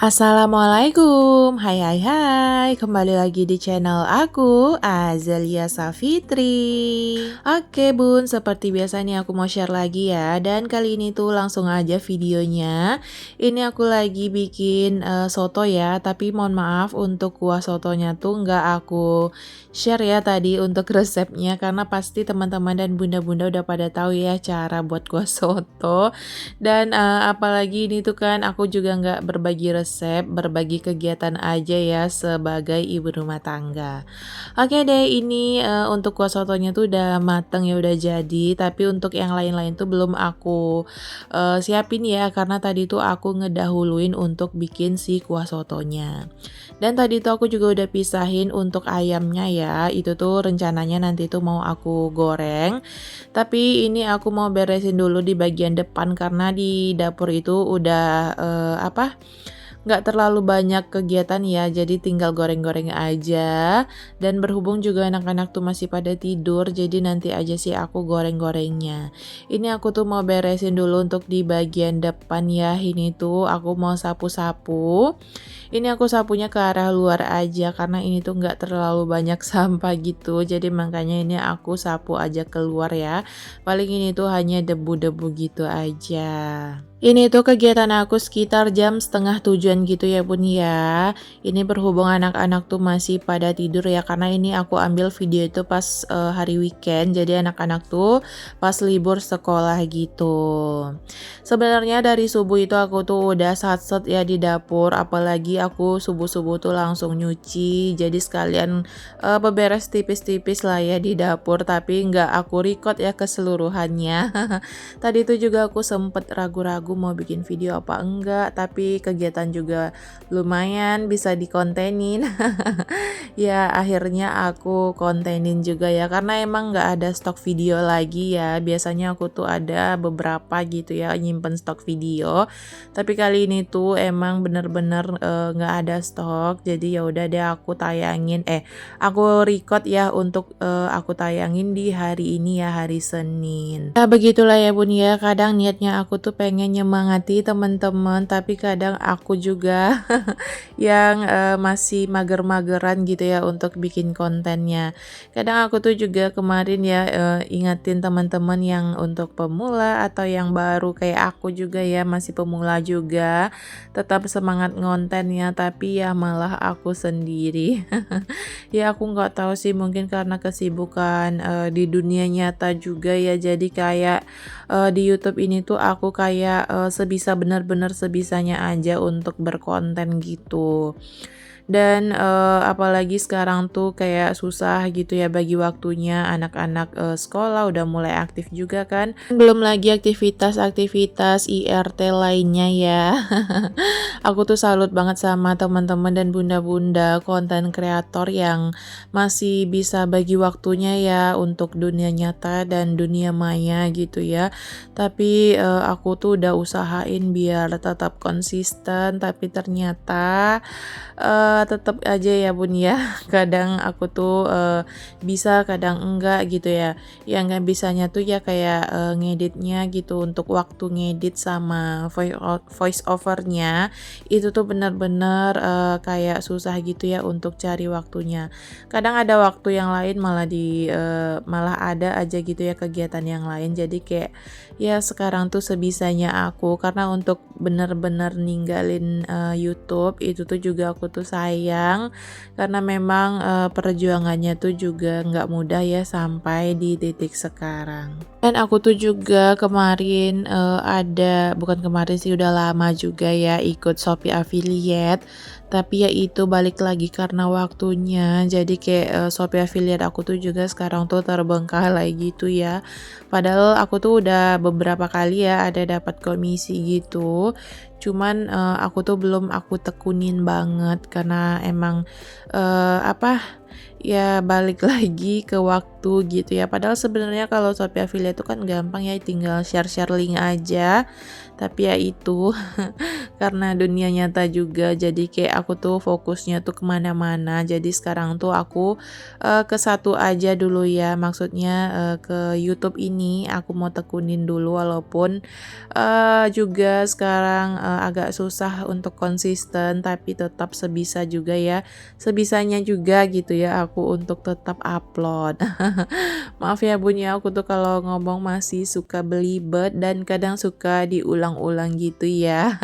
Assalamualaikum, hai, kembali lagi di channel aku, Azalia Safitri. Oke bun, seperti biasa nih aku mau share lagi ya, dan kali ini tuh langsung aja videonya. Ini aku lagi bikin soto ya, tapi mohon maaf untuk kuah sotonya tuh nggak aku share ya tadi untuk resepnya, karena pasti teman-teman dan bunda-bunda udah pada tahu ya cara buat kuah soto. Dan apalagi ini tuh kan aku juga nggak berbagi resep, berbagi kegiatan aja ya sebagai ibu rumah tangga. Oke deh, ini untuk kuah sotonya tuh udah mateng ya, udah jadi. Tapi untuk yang lain-lain tuh belum aku siapin ya, karena tadi tuh aku ngedahuluin untuk bikin si kuah sotonya. Dan tadi tuh aku juga udah pisahin untuk ayamnya ya, itu tuh rencananya nanti tuh mau aku goreng. Tapi ini aku mau beresin dulu di bagian depan karena di dapur itu udah nggak terlalu banyak kegiatan ya, jadi tinggal goreng-goreng aja. Dan berhubung juga anak-anak tuh masih pada tidur, jadi nanti aja sih aku goreng-gorengnya. Ini aku tuh mau beresin dulu untuk di bagian depan ya. Ini tuh aku mau sapu-sapu. Ini aku sapunya ke arah luar aja karena ini tuh nggak terlalu banyak sampah gitu. Jadi makanya ini aku sapu aja keluar ya. Paling ini tuh hanya debu-debu gitu aja. Ini tuh kegiatan aku sekitar jam setengah tujuan gitu ya bun ya. Ini berhubung anak-anak tuh masih pada tidur ya, karena ini aku ambil video itu pas hari weekend. Jadi anak-anak tuh pas libur sekolah gitu. Sebenarnya dari subuh itu aku tuh udah satset ya di dapur. Apalagi aku subuh-subuh tuh langsung nyuci. Jadi sekalian beberes tipis-tipis lah ya di dapur. Tapi nggak aku record ya keseluruhannya. Tadi tuh juga aku sempet ragu-ragu mau bikin video apa enggak, tapi kegiatan juga lumayan bisa dikontenin. Ya akhirnya aku kontenin juga ya, karena emang nggak ada stok video lagi ya. Biasanya aku tuh ada beberapa gitu ya nyimpen stok video, tapi kali ini tuh emang bener-bener nggak ada stok. Jadi ya udah deh aku record ya untuk aku tayangin di hari ini ya, hari Senin. Nah begitulah ya bun ya, kadang niatnya aku tuh pengen nyemangati teman-teman, tapi kadang aku juga yang masih mager-mageran gitu ya untuk bikin kontennya. Kadang aku tuh juga kemarin ya ingetin teman-teman yang untuk pemula atau yang baru kayak aku juga ya, masih pemula juga, tetap semangat ngontennya, tapi ya malah aku sendiri. Ya aku nggak tahu sih, mungkin karena kesibukan di dunia nyata juga ya, jadi kayak di YouTube ini tuh aku kayak benar-benar sebisanya aja untuk berkonten gitu. Dan apalagi sekarang tuh kayak susah gitu ya bagi waktunya, anak-anak sekolah udah mulai aktif juga kan. Belum lagi aktivitas-aktivitas IRT lainnya ya. Aku tuh salut banget sama teman-teman dan bunda-bunda konten kreator yang masih bisa bagi waktunya ya untuk dunia nyata dan dunia maya gitu ya. Tapi aku tuh udah usahain biar tetap konsisten, tapi ternyata tetap aja ya bun ya, kadang aku tuh bisa kadang enggak gitu ya. Yang nggak bisanya tuh ya kayak ngeditnya gitu, untuk waktu ngedit sama voice overnya itu tuh bener-bener kayak susah gitu ya untuk cari waktunya. Kadang ada waktu yang lain malah ada aja gitu ya kegiatan yang lain. Jadi kayak ya sekarang tuh sebisanya aku, karena untuk bener-bener ninggalin YouTube itu tuh juga aku tuh sayang, karena memang perjuangannya tuh juga nggak mudah ya sampai di titik sekarang. Dan aku tuh juga kemarin bukan kemarin sih, udah lama juga ya ikut Shopee Affiliate, tapi ya itu balik lagi karena waktunya. Jadi kayak Shopee Affiliate aku tuh juga sekarang tuh terbengkalai gitu ya. Padahal aku tuh udah beberapa kali ya ada dapat komisi gitu. Cuman aku tuh belum aku tekunin banget karena emang ya balik lagi ke waktu gitu ya. Padahal sebenarnya kalau Shopee Affiliate itu kan gampang ya, tinggal share-share link aja. Tapi ya itu karena dunia nyata juga, jadi kayak aku tuh fokusnya tuh kemana-mana. Jadi sekarang tuh aku ke satu aja dulu ya, maksudnya ke YouTube ini aku mau tekunin dulu, walaupun juga sekarang agak susah untuk konsisten, tapi tetap sebisa juga ya, sebisanya juga gitu ya aku untuk tetap upload. Maaf ya Bun ya, aku tuh kalau ngomong masih suka belibet dan kadang suka diulang-ulang gitu ya.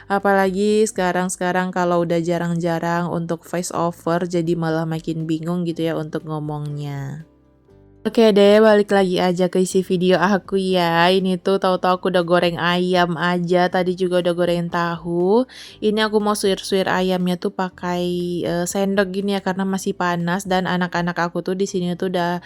Apalagi sekarang-sekarang kalau udah jarang-jarang untuk voice over, jadi malah makin bingung gitu ya untuk ngomongnya. Oke deh, balik lagi aja ke isi video aku ya. Ini tuh tahu-tahu aku udah goreng ayam aja. Tadi juga udah goreng tahu. Ini aku mau suir-suir ayamnya tuh pakai sendok gini ya karena masih panas, dan anak-anak aku tuh di sini tuh udah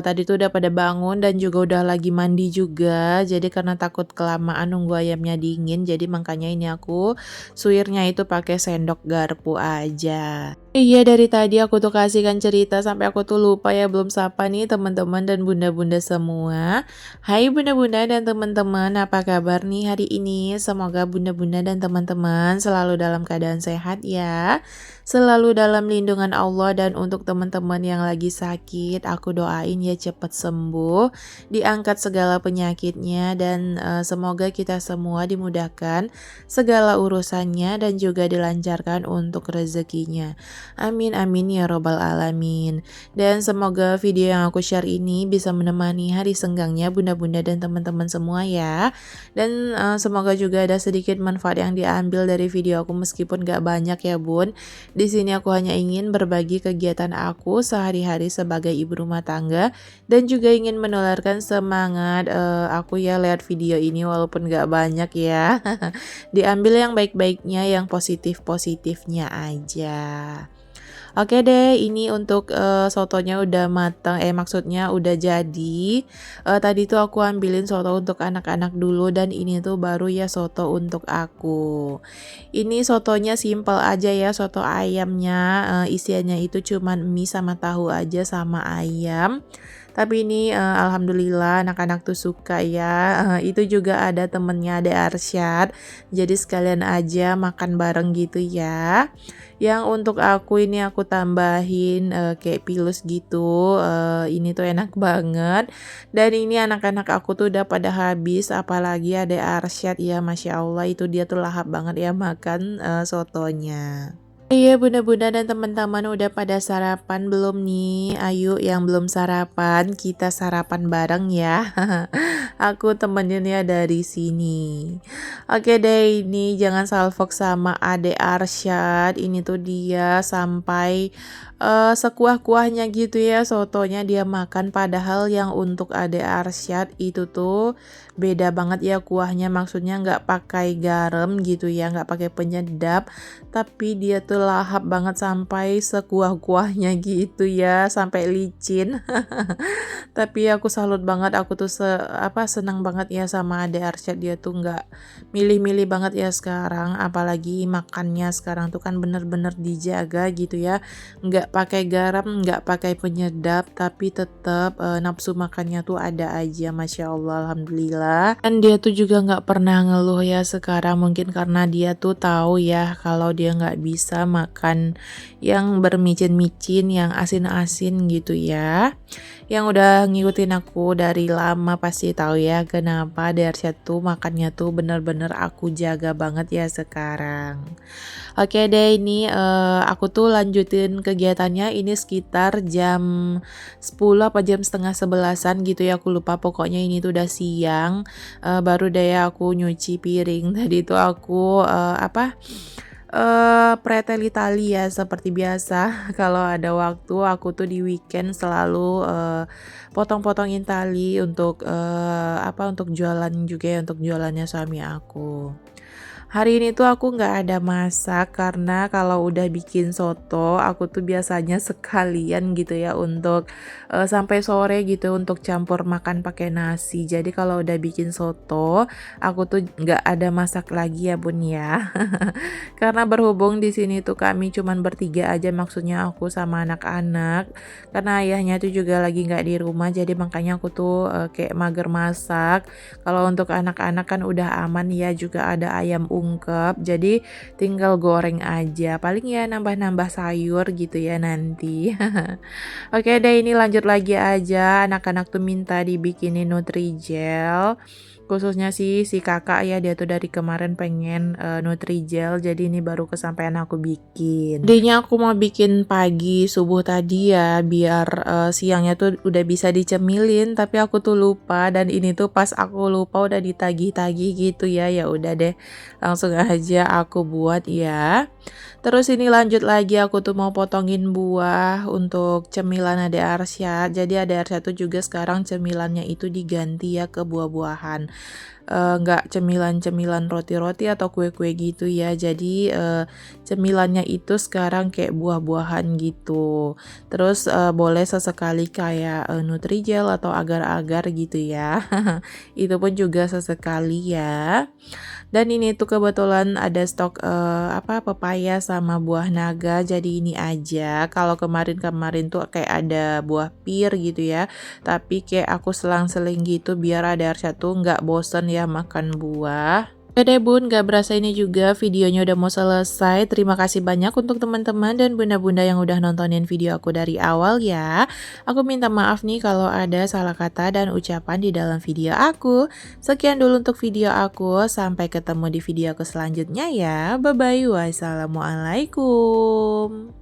tadi tuh udah pada bangun dan juga udah lagi mandi juga. Jadi karena takut kelamaan nunggu ayamnya dingin, jadi makanya ini aku suirnya itu pakai sendok garpu aja. Iya, dari tadi aku tuh kasihkan cerita sampai aku tuh lupa ya belum sapa nih teman-teman dan bunda-bunda semua. Hai bunda-bunda dan teman-teman, apa kabar nih hari ini? Semoga bunda-bunda dan teman-teman selalu dalam keadaan sehat ya. Selalu dalam lindungan Allah, dan untuk teman-teman yang lagi sakit, aku doain ya cepat sembuh, diangkat segala penyakitnya, dan semoga kita semua dimudahkan segala urusannya dan juga dilancarkan untuk rezekinya. Amin amin ya robbal alamin. Dan semoga video yang aku share ini bisa menemani hari senggangnya bunda-bunda dan teman-teman semua ya. Dan semoga juga ada sedikit manfaat yang diambil dari video aku meskipun gak banyak ya bun. Di sini aku hanya ingin berbagi kegiatan aku sehari-hari sebagai ibu rumah tangga, dan juga ingin menularkan semangat aku ya lewat video ini, walaupun gak banyak ya. Diambil yang baik-baiknya, yang positif-positifnya aja. Oke deh, ini untuk sotonya udah matang, maksudnya udah jadi. Tadi tuh aku ambilin soto untuk anak-anak dulu, dan ini tuh baru ya soto untuk aku. Ini sotonya simple aja ya, soto ayamnya, isiannya itu cuman mie sama tahu aja sama ayam. Tapi ini alhamdulillah anak-anak tuh suka ya. Itu juga ada temennya, ada Arsyad. Jadi sekalian aja makan bareng gitu ya. Yang untuk aku ini aku tambahin kayak pilus gitu. Ini tuh enak banget. Dan ini anak-anak aku tuh udah pada habis, apalagi ada Arsyad ya, Masya Allah itu dia tuh lahap banget ya makan sotonya. Iya bunda-bunda dan teman-teman, udah pada sarapan belum nih? Ayo yang belum sarapan kita sarapan bareng ya. Aku temenin ya dari sini. Oke deh, ini jangan salfok sama Ade Arsyad. Ini tuh dia sampai sekuah-kuahnya gitu ya sotonya dia makan, padahal yang untuk Ade Arsyad itu tuh beda banget ya kuahnya, maksudnya nggak pakai garam gitu ya, nggak pakai penyedap, tapi dia tuh lahap banget sampai sekuah-kuahnya gitu ya, sampai licin. Tapi aku salut banget, aku tuh senang banget ya sama Ade Arsyad, dia tuh nggak milih-milih banget ya sekarang, apalagi makannya sekarang tuh kan bener-bener dijaga gitu ya, nggak pakai garam, nggak pakai penyedap, tapi tetap nafsu makannya tuh ada aja, Masya Allah, Alhamdulillah. Dan dia tuh juga nggak pernah ngeluh ya sekarang, mungkin karena dia tuh tahu ya kalau dia nggak bisa makan yang bermicin-micin, yang asin-asin gitu ya. Yang udah ngikutin aku dari lama pasti tahu ya kenapa Darsyad tuh makannya tuh bener-bener aku jaga banget ya sekarang. Oke deh, ini aku tuh lanjutin kegiatannya ini sekitar jam 10 apa jam setengah 11-an gitu ya, aku lupa, pokoknya ini tuh udah siang. Baru deh ya aku nyuci piring. Tadi tuh aku preteli tali ya seperti biasa. Kalau ada waktu aku tuh di weekend selalu potong-potongin tali untuk untuk jualan juga ya, untuk jualannya suami aku. Hari ini tuh aku nggak ada masak karena kalau udah bikin soto, aku tuh biasanya sekalian gitu ya untuk sampai sore gitu untuk campur makan pakai nasi. Jadi kalau udah bikin soto, aku tuh nggak ada masak lagi ya Bun ya. Karena berhubung di sini tuh kami cuman bertiga aja, maksudnya aku sama anak-anak. Karena ayahnya tuh juga lagi nggak di rumah, jadi makanya aku tuh kayak mager masak. Kalau untuk anak-anak kan udah aman ya, juga ada ayam ungkep, jadi tinggal goreng aja. Paling ya nambah-nambah sayur gitu ya nanti. Oke deh, ini lanjut lagi aja. Anak-anak tuh minta dibikinin Nutrijel. Khususnya sih si kakak ya, dia tuh dari kemarin pengen Nutrijel, jadi ini baru kesampaian aku bikin. Idenya aku mau bikin pagi subuh tadi ya, biar siangnya tuh udah bisa dicemilin, tapi aku tuh lupa, dan ini tuh pas aku lupa udah ditagih-tagih gitu ya. Ya udah deh, langsung aja aku buat ya. Terus ini lanjut lagi, aku tuh mau potongin buah untuk cemilan Ade Arsya. Jadi Ade Arsya tuh juga sekarang cemilannya itu diganti ya ke buah-buahan. Nggak cemilan-cemilan roti-roti atau kue-kue gitu ya. Jadi cemilannya itu sekarang kayak buah-buahan gitu. Terus boleh sesekali kayak Nutrijel atau agar-agar gitu ya. Itu pun juga sesekali ya. Dan ini tuh kebetulan ada stok pepaya sama buah naga, jadi ini aja. Kalau kemarin-kemarin tuh kayak ada buah pir gitu ya, tapi kayak aku selang-seling gitu biar ada Arsya tuh nggak bosen ya makan buah. Oke deh Bun, gak berasa ini juga videonya udah mau selesai. Terima kasih banyak untuk teman-teman dan bunda-bunda yang udah nontonin video aku dari awal ya. Aku minta maaf nih kalau ada salah kata dan ucapan di dalam video aku. Sekian dulu untuk video aku, sampai ketemu di video aku selanjutnya ya. Bye-bye, wassalamualaikum.